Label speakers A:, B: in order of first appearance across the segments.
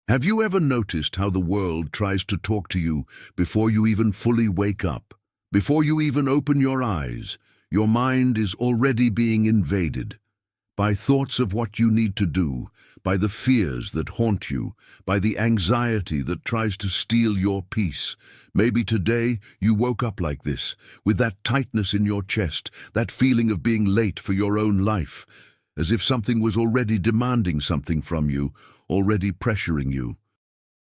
A: Have you ever noticed how the world tries to talk to you before you even fully wake up? Before you even open your eyes, your mind is already being invaded by thoughts of what you need to do, by the fears that haunt you, by the anxiety that tries to steal your peace. Maybe today you woke up like this, with that tightness in your chest, that feeling of being late for your own life, as if something was already demanding something from you, already pressuring you.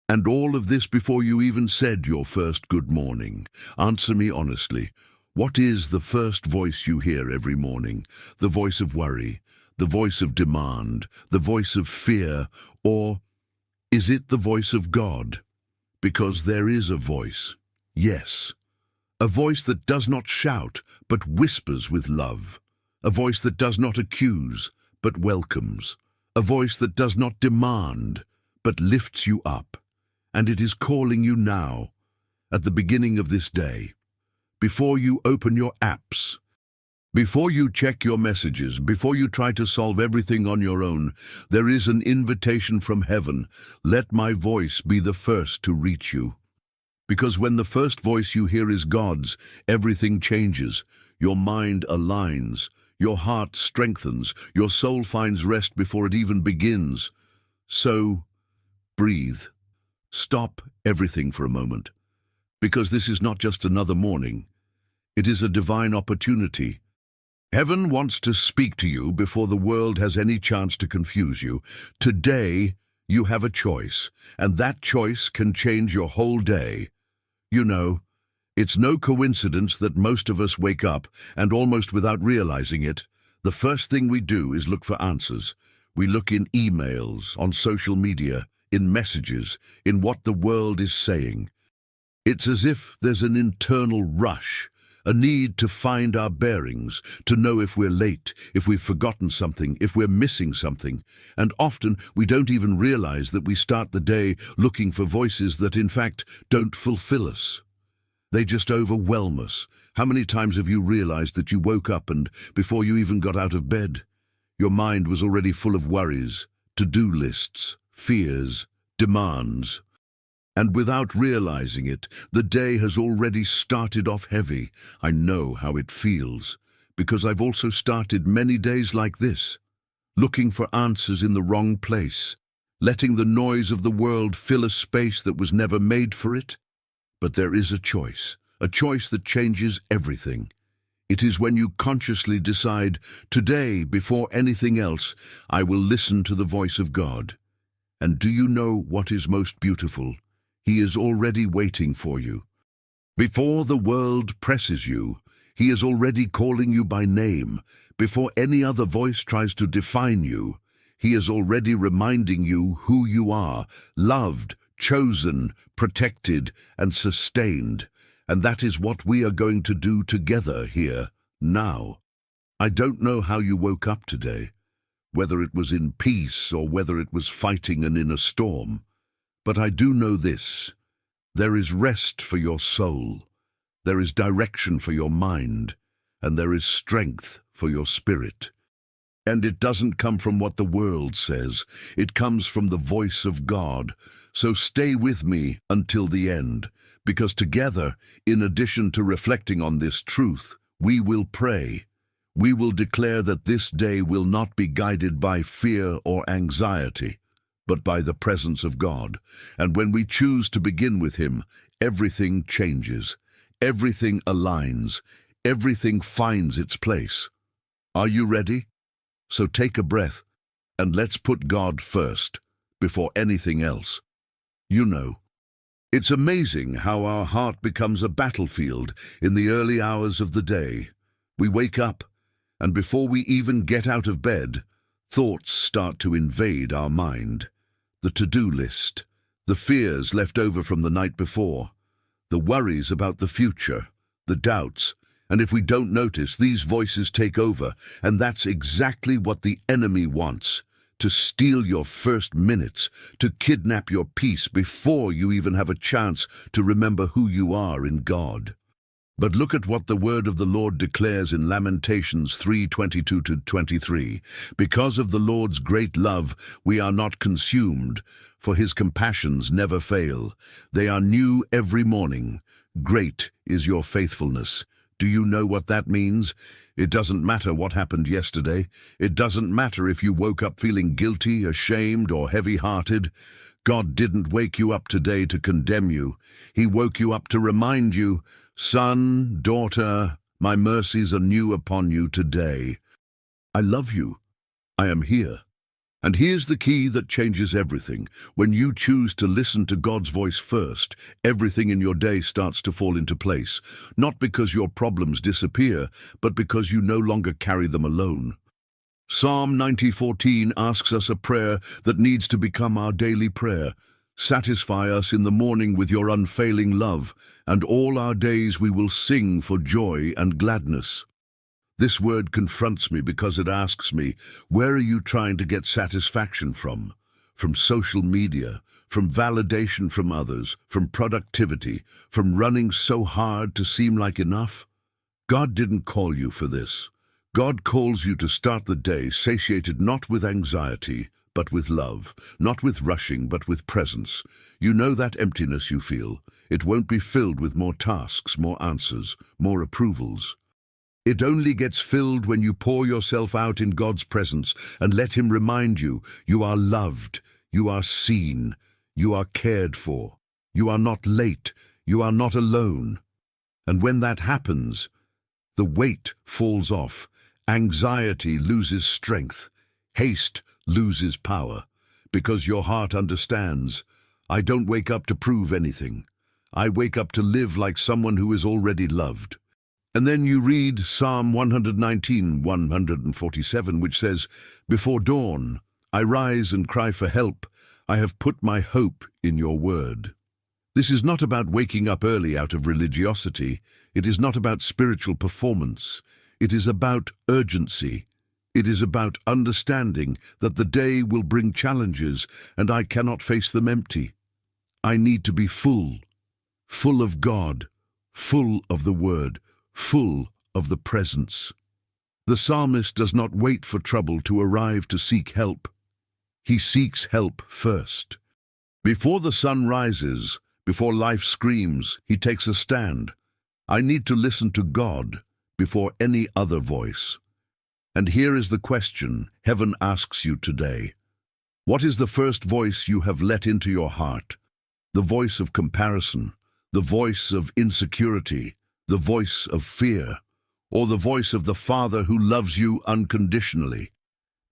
A: And all of this before you even said your first good morning. Answer me honestly. What is the first voice you hear every morning? The voice of worry, the voice of demand, the voice of fear, or is it the voice of God? Because there is a voice, yes, a voice that does not shout, but whispers with love, a voice that does not accuse, but welcomes, a voice that does not demand, but lifts you up. And it is calling you now, at the beginning of this day, before you open your apps, before you check your messages, before you try to solve everything on your own. There is an invitation from heaven. Let my voice be the first to reach you. Because when the first voice you hear is God's, everything changes. Your mind aligns, your heart strengthens, your soul finds rest before it even begins. So, breathe. Stop everything for a moment. Because this is not just another morning. It is a divine opportunity. Heaven wants to speak to you before the world has any chance to confuse you. Today, you have a choice, and that choice can change your whole day. You know, it's no coincidence that most of us wake up, and almost without realizing it, the first thing we do is look for answers. We look in emails, on social media, in messages, in what the world is saying. It's as if there's an internal rush, a need to find our bearings, to know if we're late, if we've forgotten something, if we're missing something. And often we don't even realize that we start the day looking for voices that in fact don't fulfill us. They just overwhelm us. How many times have you realized that you woke up and before you even got out of bed, your mind was already full of worries, to-do lists, fears, demands? And without realizing it, the day has already started off heavy. I know how it feels, because I've also started many days like this, looking for answers in the wrong place, letting the noise of the world fill a space that was never made for it. But there is a choice that changes everything. It is when you consciously decide, today, before anything else, I will listen to the voice of God. And do you know what is most beautiful? He is already waiting for you. Before the world presses you, He is already calling you by name. Before any other voice tries to define you, He is already reminding you who you are, loved, chosen, protected, and sustained. And that is what we are going to do together here, now. I don't know how you woke up today, whether it was in peace or whether it was fighting an inner storm. But I do know this. There is rest for your soul, there is direction for your mind, and there is strength for your spirit. And it doesn't come from what the world says, it comes from the voice of God. So stay with me until the end, because together, in addition to reflecting on this truth, we will pray. We will declare that this day will not be guided by fear or anxiety, but by the presence of God. And when we choose to begin with Him, everything changes, everything aligns, everything finds its place. Are you ready? So take a breath, and let's put God first, before anything else. You know, it's amazing how our heart becomes a battlefield in the early hours of the day. We wake up, and before we even get out of bed, thoughts start to invade our mind. The to-do list, the fears left over from the night before, the worries about the future, the doubts, and if we don't notice, these voices take over, and that's exactly what the enemy wants, to steal your first minutes, to kidnap your peace before you even have a chance to remember who you are in God. But look at what the word of the Lord declares in Lamentations 3:22-23. Because of the Lord's great love, we are not consumed, for his compassions never fail. They are new every morning. Great is your faithfulness. Do you know what that means? It doesn't matter what happened yesterday. It doesn't matter if you woke up feeling guilty, ashamed, or heavy-hearted. God didn't wake you up today to condemn you. He woke you up to remind you, son, daughter, my mercies are new upon you today. I love you. I am here. And here's the key that changes everything. When you choose to listen to God's voice first, everything in your day starts to fall into place. Not because your problems disappear, but because you no longer carry them alone. Psalm 90:14 asks us a prayer that needs to become our daily prayer. Satisfy us in the morning with your unfailing love, and all our days we will sing for joy and gladness. This word confronts me because it asks me, where are you trying to get satisfaction from? From social media, from validation from others, from productivity, from running so hard to seem like enough? God didn't call you for this. God calls you to start the day satiated not with anxiety, but with love, not with rushing, but with presence. You know that emptiness you feel. It won't be filled with more tasks, more answers, more approvals. It only gets filled when you pour yourself out in God's presence and let him remind you, you are loved, you are seen, you are cared for, you are not late, you are not alone. And when that happens, the weight falls off, anxiety loses strength, haste loses power, because your heart understands, I don't wake up to prove anything. I wake up to live like someone who is already loved. And then you read Psalm 119:147, which says, before dawn, I rise and cry for help. I have put my hope in your word. This is not about waking up early out of religiosity. It is not about spiritual performance. It is about urgency. It is about understanding that the day will bring challenges and I cannot face them empty. I need to be full of God, full of the word, full of the presence. The psalmist does not wait for trouble to arrive to seek help. He seeks help first. Before the sun rises, before life screams, he takes a stand. I need to listen to God before any other voice. And here is the question heaven asks you today. What is the first voice you have let into your heart? The voice of comparison, the voice of insecurity, the voice of fear, or the voice of the Father who loves you unconditionally?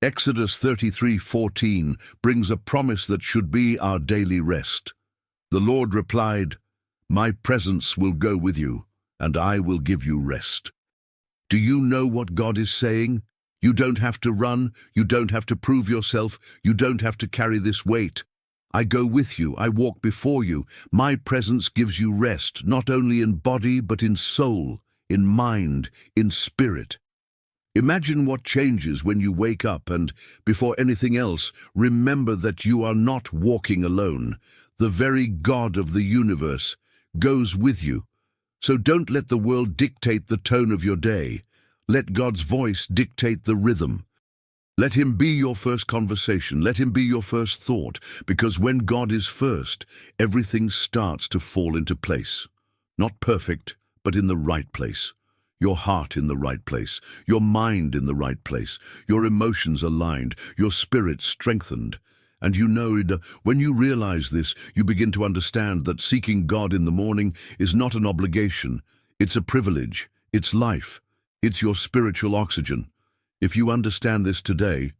A: Exodus 33:14 brings a promise that should be our daily rest. The Lord replied, my presence will go with you, and I will give you rest. Do you know what God is saying? You don't have to run, you don't have to prove yourself, you don't have to carry this weight. I go with you, I walk before you. My presence gives you rest, not only in body, but in soul, in mind, in spirit. Imagine what changes when you wake up and, before anything else, remember that you are not walking alone. The very God of the universe goes with you. So don't let the world dictate the tone of your day. Let God's voice dictate the rhythm. Let him be your first conversation. Let him be your first thought, because when God is first, everything starts to fall into place. Not perfect, but in the right place. Your heart in the right place, your mind in the right place, your emotions aligned, your spirit strengthened. And you know, when you realize this, you begin to understand that seeking God in the morning is not an obligation. It's a privilege. It's life. It's your spiritual oxygen. If you understand this today,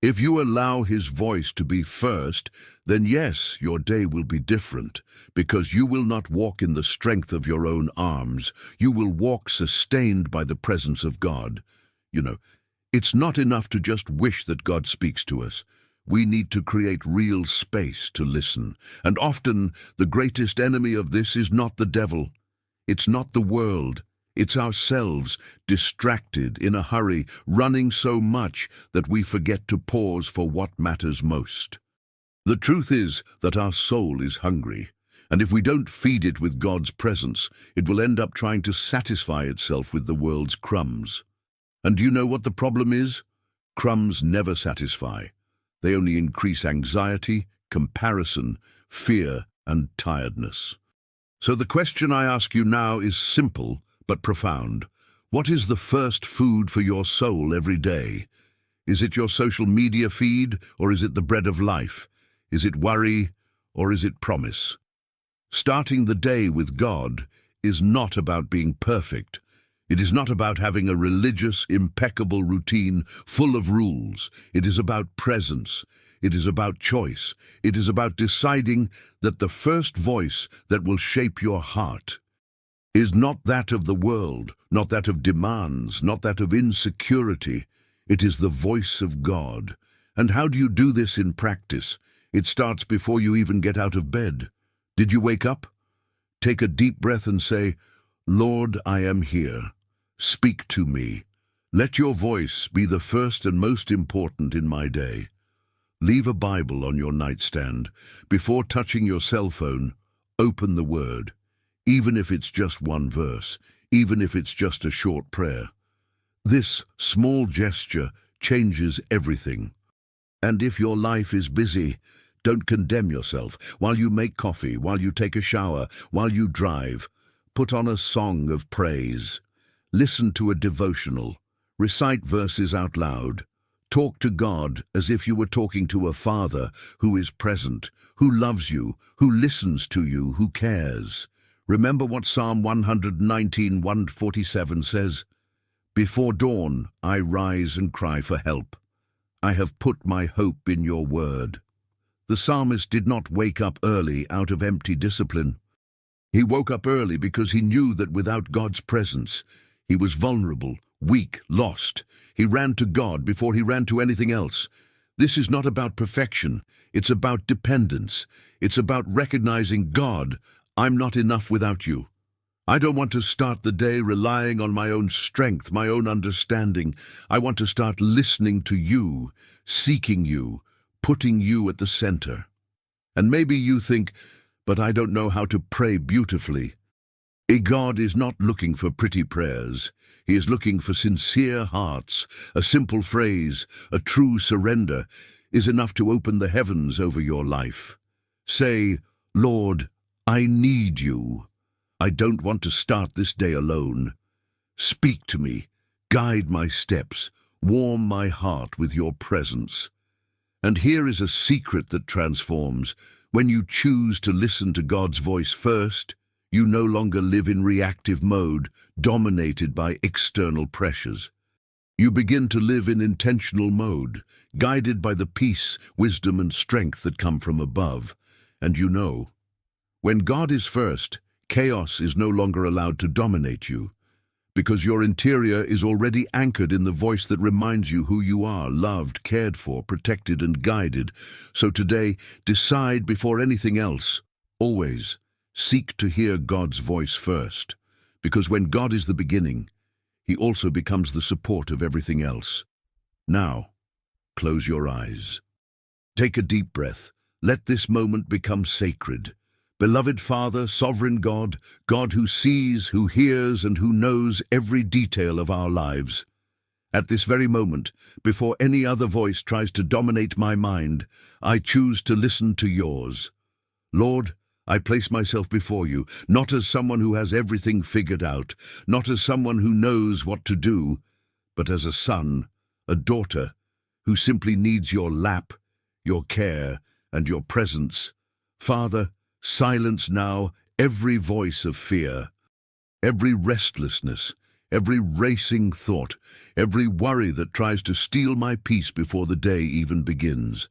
A: if you allow his voice to be first, then yes, your day will be different, because you will not walk in the strength of your own arms. You will walk sustained by the presence of God. You know, it's not enough to just wish that God speaks to us. We need to create real space to listen. And often, the greatest enemy of this is not the devil. It's not the world. It's ourselves, distracted, in a hurry, running so much that we forget to pause for what matters most. The truth is that our soul is hungry. And if we don't feed it with God's presence, it will end up trying to satisfy itself with the world's crumbs. And do you know what the problem is? Crumbs never satisfy. They only increase anxiety, comparison, fear, and tiredness. So the question I ask you now is simple but profound. What is the first food for your soul every day? Is it your social media feed, or is it the bread of life? Is it worry, or is it promise? Starting the day with God is not about being perfect. It is not about having a religious, impeccable routine full of rules. It is about presence. It is about choice. It is about deciding that the first voice that will shape your heart is not that of the world, not that of demands, not that of insecurity. It is the voice of God. And how do you do this in practice? It starts before you even get out of bed. Did you wake up? Take a deep breath and say, Lord, I am here. Speak to me. Let your voice be the first and most important in my day. Leave a Bible on your nightstand. Before touching your cell phone, open the Word. Even if it's just one verse, even if it's just a short prayer. This small gesture changes everything. And if your life is busy, don't condemn yourself. While you make coffee, while you take a shower, while you drive, put on a song of praise. Listen to a devotional. Recite verses out loud. Talk to God as if you were talking to a father who is present, who loves you, who listens to you, who cares. Remember what Psalm 119:147 says? Before dawn, I rise and cry for help. I have put my hope in your word. The psalmist did not wake up early out of empty discipline. He woke up early because he knew that without God's presence, he was vulnerable, weak, lost. He ran to God before he ran to anything else. This is not about perfection. It's about dependence. It's about recognizing, God, I'm not enough without you. I don't want to start the day relying on my own strength, my own understanding. I want to start listening to you, seeking you, putting you at the center. And maybe you think, but I don't know how to pray beautifully. God is not looking for pretty prayers. He is looking for sincere hearts. A simple phrase, a true surrender, is enough to open the heavens over your life. Say, Lord, I need you. I don't want to start this day alone. Speak to me, guide my steps, warm my heart with your presence. And here is a secret that transforms. When you choose to listen to God's voice first, you no longer live in reactive mode, dominated by external pressures. You begin to live in intentional mode, guided by the peace, wisdom, and strength that come from above. And you know, when God is first, chaos is no longer allowed to dominate you, because your interior is already anchored in the voice that reminds you who you are, loved, cared for, protected, and guided. So today, decide before anything else, always, seek to hear God's voice first, because when God is the beginning, He also becomes the support of everything else. Now, close your eyes. Take a deep breath. Let this moment become sacred. Beloved Father, Sovereign God, God who sees, who hears, and who knows every detail of our lives. At this very moment, before any other voice tries to dominate my mind, I choose to listen to yours. Lord, I place myself before you, not as someone who has everything figured out, not as someone who knows what to do, but as a son, a daughter, who simply needs your lap, your care, and your presence. Father, silence now every voice of fear, every restlessness, every racing thought, every worry that tries to steal my peace before the day even begins.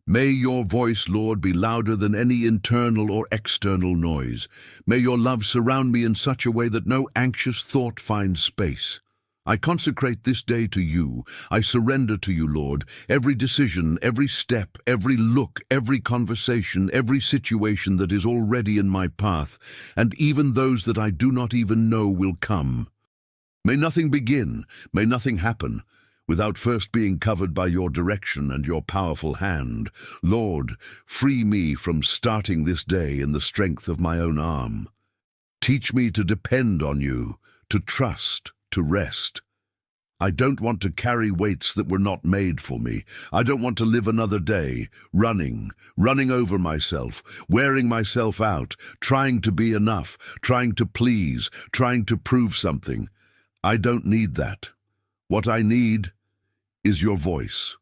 A: May your voice, Lord, be louder than any internal or external noise. May your love surround me in such a way that no anxious thought finds space. I consecrate this day to you. I surrender to you, Lord, every decision, every step, every look, every conversation, every situation that is already in my path, and even those that I do not even know will come. May nothing begin, may nothing happen, without first being covered by your direction and your powerful hand. Lord, free me from starting this day in the strength of my own arm. Teach me to depend on you, to trust, to rest. I don't want to carry weights that were not made for me. I don't want to live another day, running over myself, wearing myself out, trying to be enough, trying to please, trying to prove something. I don't need that. What I need is your voice.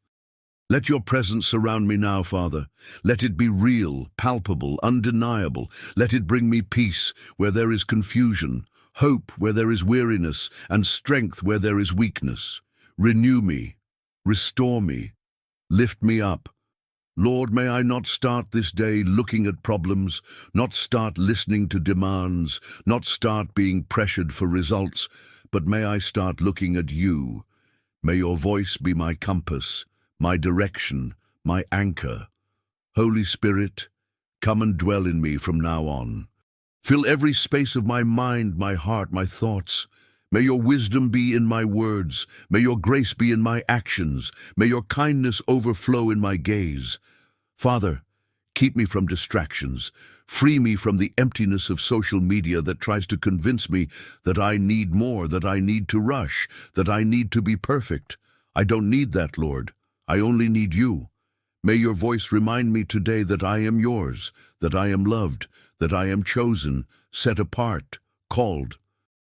A: Let your presence surround me now, Father. Let it be real, palpable, undeniable. Let it bring me peace where there is confusion, hope where there is weariness, and strength where there is weakness. Renew me, restore me, lift me up. Lord, may I not start this day looking at problems, not start listening to demands, not start being pressured for results, but may I start looking at you. May your voice be my compass, my direction, my anchor. Holy Spirit, come and dwell in me from now on. Fill every space of my mind, my heart, my thoughts. May your wisdom be in my words. May your grace be in my actions. May your kindness overflow in my gaze. Father, keep me from distractions. Free me from the emptiness of social media that tries to convince me that I need more, that I need to rush, that I need to be perfect. I don't need that, Lord. I only need you. May your voice remind me today that I am yours, that I am loved, that I am chosen, set apart, called,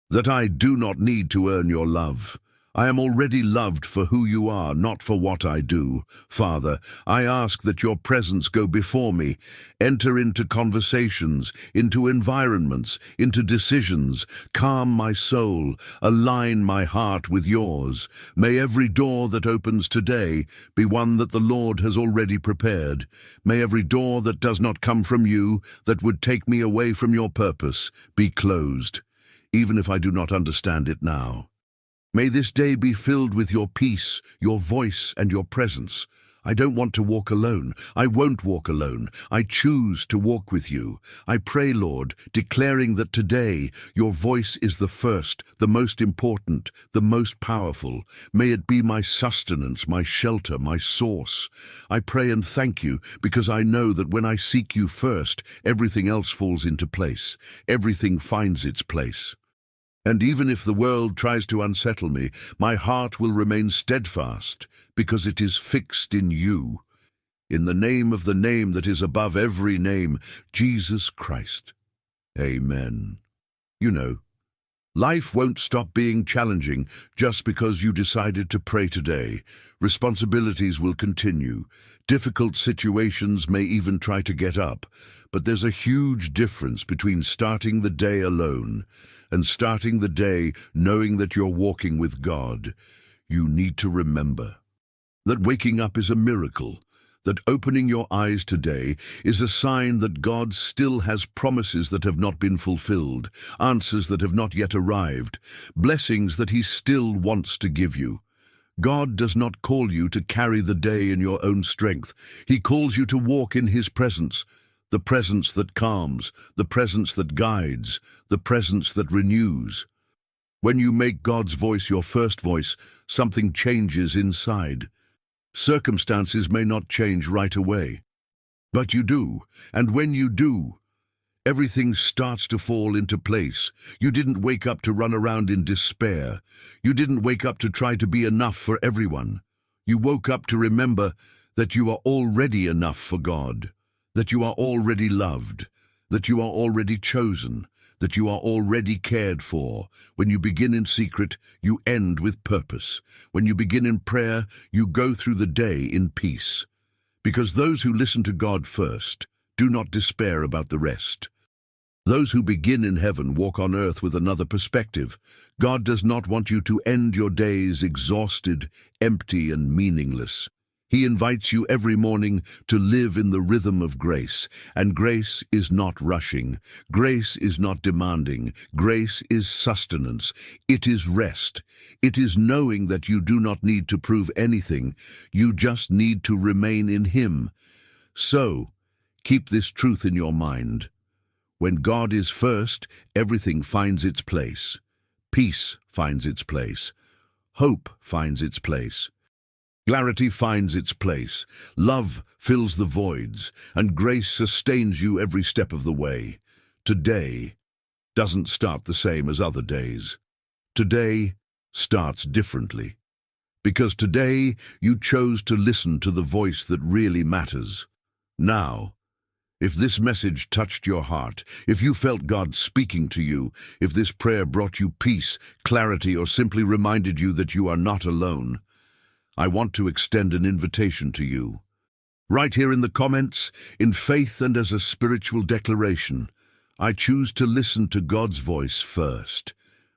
A: that I do not need to earn your love. I am already loved for who you are, not for what I do. Father, I ask that your presence go before me, enter into conversations, into environments, into decisions, calm my soul, align my heart with yours. May every door that opens today be one that the Lord has already prepared. May every door that does not come from you, that would take me away from your purpose, be closed, even if I do not understand it now. May this day be filled with your peace, your voice, and your presence. I don't want to walk alone. I won't walk alone. I choose to walk with you. I pray, Lord, declaring that today your voice is the first, the most important, the most powerful. May it be my sustenance, my shelter, my source. I pray and thank you because I know that when I seek you first, everything else falls into place. Everything finds its place. And even if the world tries to unsettle me, my heart will remain steadfast, because it is fixed in you. In the name of the name that is above every name, Jesus Christ. Amen. You know, life won't stop being challenging just because you decided to pray today. Responsibilities will continue. Difficult situations may even try to get up. But there's a huge difference between starting the day alone and starting the day knowing that you're walking with God. You need to remember that waking up is a miracle, that opening your eyes today is a sign that God still has promises that have not been fulfilled, answers that have not yet arrived, blessings that He still wants to give you. God does not call you to carry the day in your own strength. He calls you to walk in His presence, the presence that calms, the presence that guides, the presence that renews. When you make God's voice your first voice, something changes inside. Circumstances may not change right away, but you do, and when you do, everything starts to fall into place. You didn't wake up to run around in despair. You didn't wake up to try to be enough for everyone. You woke up to remember that you are already enough for God, that you are already loved, that you are already chosen, that you are already cared for. When you begin in secret, you end with purpose. When you begin in prayer, you go through the day in peace. Because those who listen to God first do not despair about the rest. Those who begin in heaven walk on earth with another perspective. God does not want you to end your days exhausted, empty, and meaningless. He invites you every morning to live in the rhythm of grace, and grace is not rushing. Grace is not demanding. Grace is sustenance. It is rest. It is knowing that you do not need to prove anything. You just need to remain in Him. So, keep this truth in your mind. When God is first, everything finds its place. Peace finds its place. Hope finds its place. Clarity finds its place. Love fills the voids, and grace sustains you every step of the way. Today doesn't start the same as other days. Today starts differently. Because today you chose to listen to the voice that really matters. Now, if this message touched your heart, if you felt God speaking to you, if this prayer brought you peace, clarity, or simply reminded you that you are not alone, I want to extend an invitation to you. Right here in the comments, in faith and as a spiritual declaration, I choose to listen to God's voice first.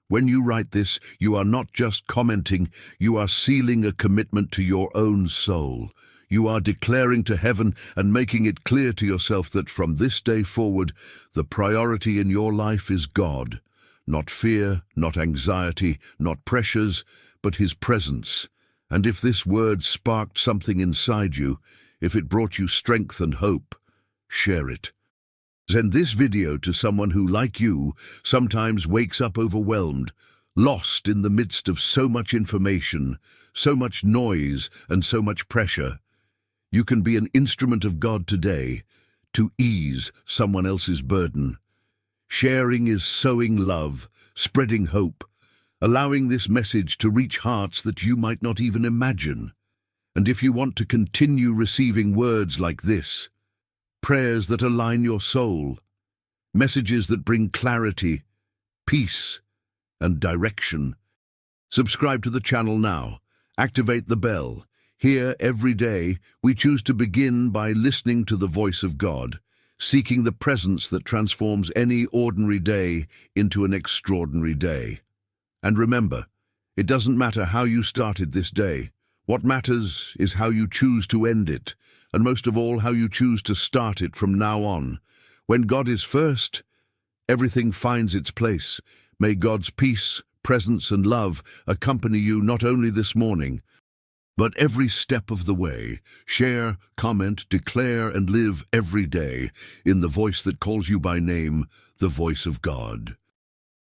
A: When you write this, you are not just commenting, you are sealing a commitment to your own soul. You are declaring to heaven and making it clear to yourself that from this day forward, the priority in your life is God. Not fear, not anxiety, not pressures, but His presence. And if this word sparked something inside you, if it brought you strength and hope, share it. Send this video to someone who, like you, sometimes wakes up overwhelmed, lost in the midst of so much information, so much noise, and so much pressure. You can be an instrument of God today to ease someone else's burden. Sharing is sowing love, spreading hope, allowing this message to reach hearts that you might not even imagine. And if you want to continue receiving words like this, prayers that align your soul, messages that bring clarity, peace, and direction, subscribe to the channel now. Activate the bell. Here, every day, we choose to begin by listening to the voice of God, seeking the presence that transforms any ordinary day into an extraordinary day. And remember, it doesn't matter how you started this day. What matters is how you choose to end it, and most of all, how you choose to start it from now on. When God is first, everything finds its place. May God's peace, presence, and love accompany you not only this morning, but every step of the way. Share, comment, declare, and live every day in the voice that calls you by name, the voice of God.